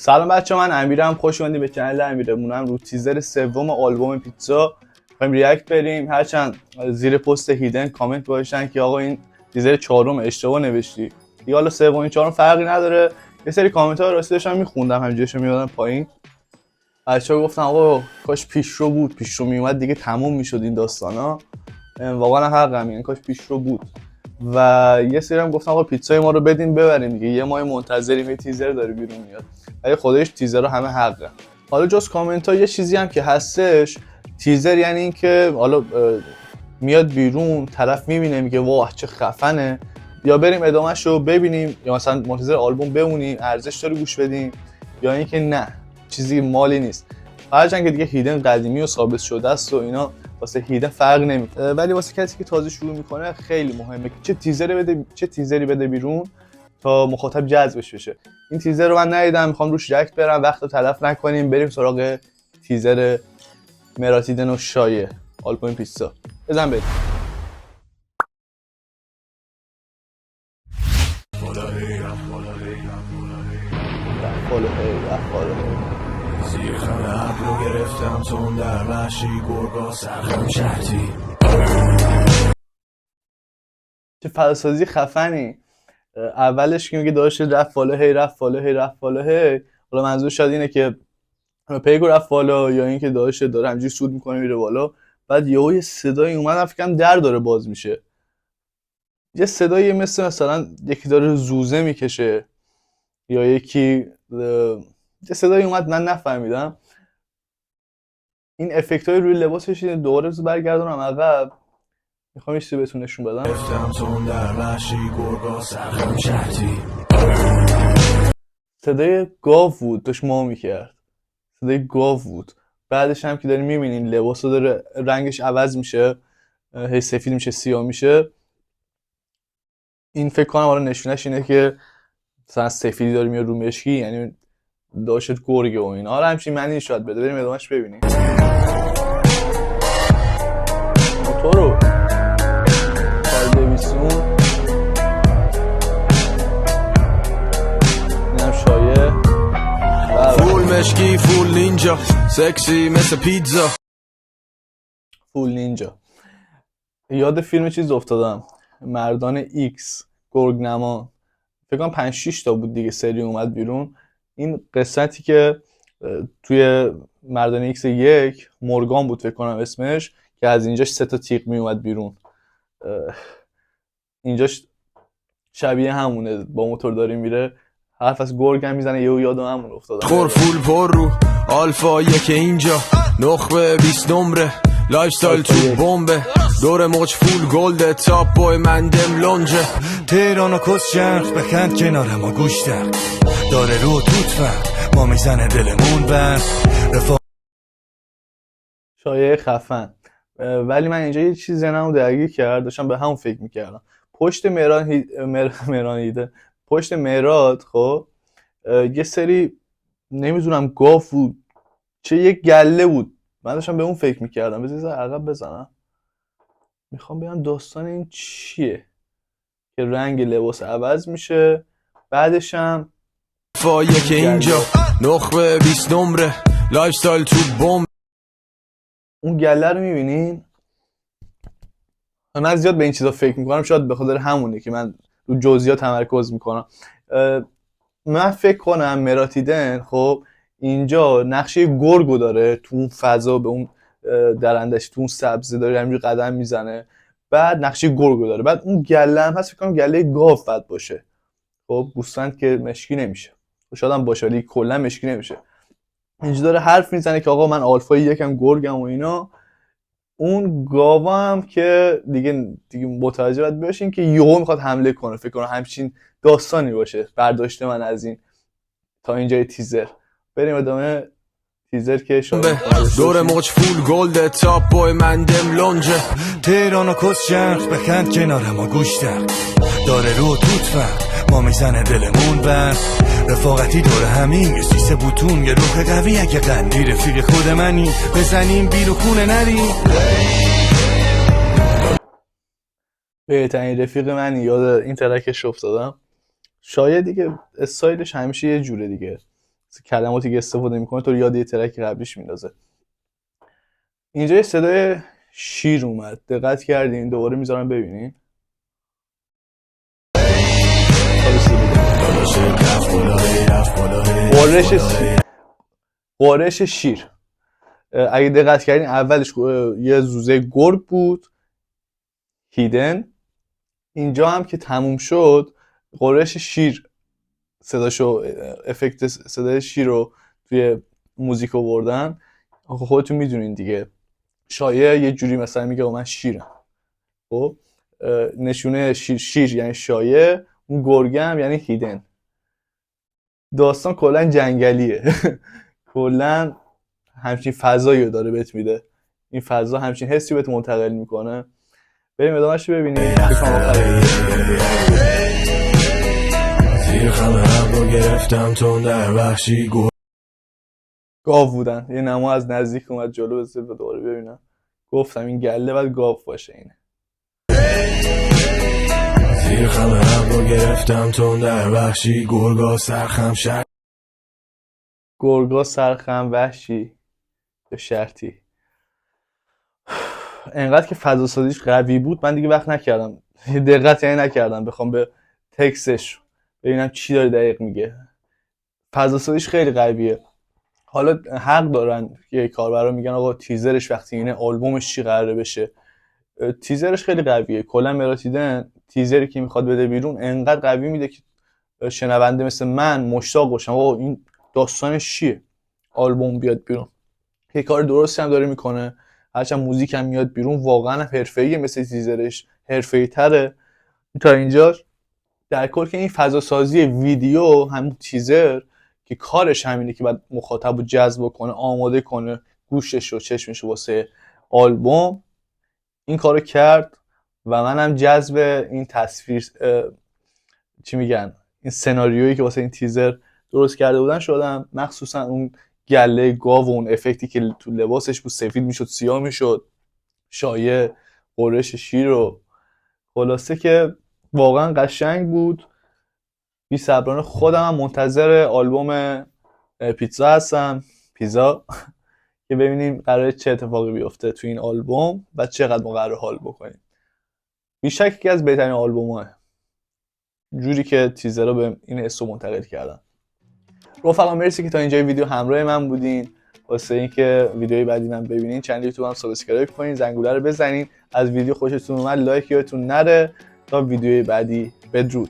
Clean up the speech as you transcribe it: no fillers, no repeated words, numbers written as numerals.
سلام بچه، من امیرم. خوش اومدید به چنل امیرمونم. رو تیزر سوم آلبوم پیتزا می‌خوایم ریاکت بریم. هرچند زیر پست هیدن کامنت گذاشتن که آقا این تیزر چهارم اشتباه نوشتی دیگه، حالا سوم چهارم فرقی نداره. یه سری کامنت ها راستی داشتم میخوندم، همینجوریشو میادم پایین. بچه‌ها گفتن آقا کاش پیشرو بود، پیشرو میومد دیگه تموم میشد این داستانا. واقعا حقم، یعنی کاش پیشرو بود. و یه سری هم گفتن آقا پیتزای ما رو بدین ببریم دیگه، یه ماه منتظریم، یه تیزر داره بیرون میاد. ولی خودش تیزر رو همه حقه. حالا جز کامنت ها یه چیزی هم که هستش، تیزر یعنی این که حالا میاد بیرون، طرف میبینه میگه واه چه خفنه، یا بریم ادامهش رو ببینیم، یا مثلا منتظر آلبوم بمونیم ارزش داره گوش بدیم، یا اینکه نه چیزی مالی نیست. هرچند که دیگه هیدن قدیمی و ثابت شده است و اینا، واسه هیدن فرق نمیکنه، ولی واسه کسی که تازه شروع میکنه خیلی مهمه که چه تیزری بده بیرون تا مخاطب جذبش بشه. این تیزر رو من ندیدم، میخوام روش ریاکت برم، وقت رو تلف نکنیم، بریم سراغ تیزر مراتیدن و شایع آلبوم پیتزا. بزن بریم. زیر خم ابرو گرفتم تون در محشی گرگا سرخم شهری. چه فضاسازی خفنی. اولش که میگه داشت رفت بالا هی رفت بالا هی رفت بالا هی، حالا منظور شاید اینه که پیگو رفت بالا، یا اینکه داشت داره همینجوری سود میکنه میره بالا. بعد یهو صدایی اومد، فکرم در داره باز میشه، یه صدایی مثلا یکی داره زوزه میکشه، یا یه صدایی اومد من نفهمیدم. این افکت های روی لباسش دوباره برگردونم عقب، میخوام یه چیزی بهتون نشون بدم. صدای گاو بود، داشت مو میکرد، صدای گاو بود. بعدش هم که داریم میبینین لباس رو داره رنگش عوض میشه، هی سفید میشه سیاه میشه. این فکر کنم حالا نشونش اینه که مثلا سفیدی داره میاد رو مشکی، یعنی داشت گرگه و اینا. حالا همچین معنی شاید بده، بریم ادامهش ببینیم. موتورو کار دویسون، اینم شایع. فول مشکی فول نینجا سکسی مثل پیتزا. فول نینجا. یاد فیلم چیز افتادم، مردان ایکس، گرگنما. فکر کنم 5-6 تا بود دیگه سری اومد بیرون. این قصتی که توی مردان ایکس یک مورگان بود فکر کنم اسمش، که از اینجاش 3 تا تیغ می اومد بیرون. اینجاش شبیه همونه، با موتور داره میره، حرف از گرگ هم میزنه، یادم همون افتادم. خور فول پر رو آلفا یک اینجا نخبه 20 نمره لایف ستایل تو بمبه دور موج فول گلد تاپ بای مندم لونجه تهران و کس شرق بخند کنار ما گوش در داره رو توت فرد ما میزنه دلمون بر شایعه خفن. ولی من اینجا یه چیز ذهنمو درگیر کرد، داشتم به همون فکر میکردم. پشت پشت مهراد خب یه سری نمیدونم گاو بود چه یه گله بود، من داشتم به اون فکر میکردم. بذار عقب بزنم، میخوام ببینم داستان این چیه که رنگ لباس عوض میشه، بعدش هم فایه که اینجا نخبه 20 نمره لایف ستایل تو بمب. اون گله رو میبینین؟ من زیاد به این چیزا فکر میکنم، شاید به خاطر همونه که من رو جزئیات تمرکز میکنم. من فکر کنم مراتیدن خب اینجا نقشه گرگو داره تو اون فضا، به اون درندش تو اون سبزه داره همینجوری قدم میزنه، بعد نقشه گرگو داره، بعد اون گله هم هست، فکر کنم گله گاو بد باشه. خب گوسفند که مشکی نمیشه، شاید هم باشه ولی کلا مشکی نمیشه. اینجا داره حرف میزنه که آقا من آلفای یکم گرگم و اینا. اون گاوا هم که دیگه متوجه باید باشین که یهو میخواد حمله کنه. فکر کنم همچین داستانی باشه برداشت من از این تا اینجای تیزر. بریم ادامه تیزر که دور موج فول گلد تاپ بای مندم لونجه تهران و کس شرق بخند کنار ما گوش در داره رو توت فرد ما میزنه دلمون بر رفاقتی دور همین یه سیسه بوتون یه روح قوی اگه قندی رفیق خود منی بزنیم بیرو خونه نری بهترین رفیق منی. یاد این ترکش افتادم. شاید دیگه استایلش همیشه یه جوره دیگه، کلماتی که استفاده میکنه تو رو یاد یه ترک قبلیش میندازه. اینجا یه صدای شیر اومد، دقت کردین؟ دوباره میذارم ببینین. قرش شیر. اگه دقت کردین اولش یه زوزه گرگ بود هیدن، اینجا هم که تموم شد قرش شیر صداشو، افکت صدای شیر رو توی موزیک آوردن. خودتون میدونین دیگه، شایعه یه جوری مثلا میگه من شیرم، خب نشونه شیر یعنی شایعه، اون گرگم یعنی هیدن. داستان کلا جنگلیه کلا همچین فضایی رو داره بهت میده، این فضا همچین حسی بهت منتقل میکنه. بریم ادامهش ببینیم. گاو بودن، یه نما از نزدیک اومد جلو، بذار دوباره ببینم. گفتم این گله باید گاو باشه. اینه زیر خم ابرو گرفتم تون در وحشی، گرگا سرخم گرگا سرخم وحشی به شرطی. انقدر که فضا سازیش قوی بود من دیگه وقت نکردم دقت یعنی نکردم بخوام به تکستش ببینم چی داره دقیق میگه. فضا سازیش خیلی قویه. حالا حق دارن یه کاربرا میگن آقا تیزرش وقتی اینه آلبومش چی قراره بشه. تیزرش خیلی قویه. کلا مراتیدن تیزری که میخواد بده بیرون انقدر قوی میده که شنونده مثل من مشتاق باشم آقا این داستانش چیه، آلبوم بیاد بیرون. یه کار درستی هم داره میکنه، هرچند موزیک هم میاد بیرون واقعا حرفه‌ایه، مثل تیزرش حرفه‌ای تره تا اینجا. در کل که این فضا سازی ویدیو همون تیزر که کارش همینه که بعد مخاطب رو جذب کنه، آماده کنه گوشش و چشمش واسه آلبوم، این کارو کرد و منم جذب این تصویر چی میگن این سناریویی که واسه این تیزر درست کرده بودن شدم. مخصوصا اون گله گاو و اون افکتی که تو لباسش بود سفید میشد سیاه میشد، شایه قرش شیر و خلاصه که واقعا قشنگ بود. بی صبرانه خودم هم منتظر آلبوم پیتزا هستم، پیزا که ببینیم قراره چه اتفاقی بیفته تو این آلبوم و چقدر ما قراره حال بکنیم. بیشک یکی از بهترین آلبوم‌ها، جوری که تیزرها به این اسم منتقل کردن. رفقا مرسی که تا اینجای ویدیو همراه من بودین. واسه اینکه ویدیوی بعدی من ببینین چنل یوتیوبم سابسکرایب کنین، زنگوله رو بزنین. از ویدیو خوشتون اومد لایک یادتون نره. تا ویدیوی بعدی بدرود.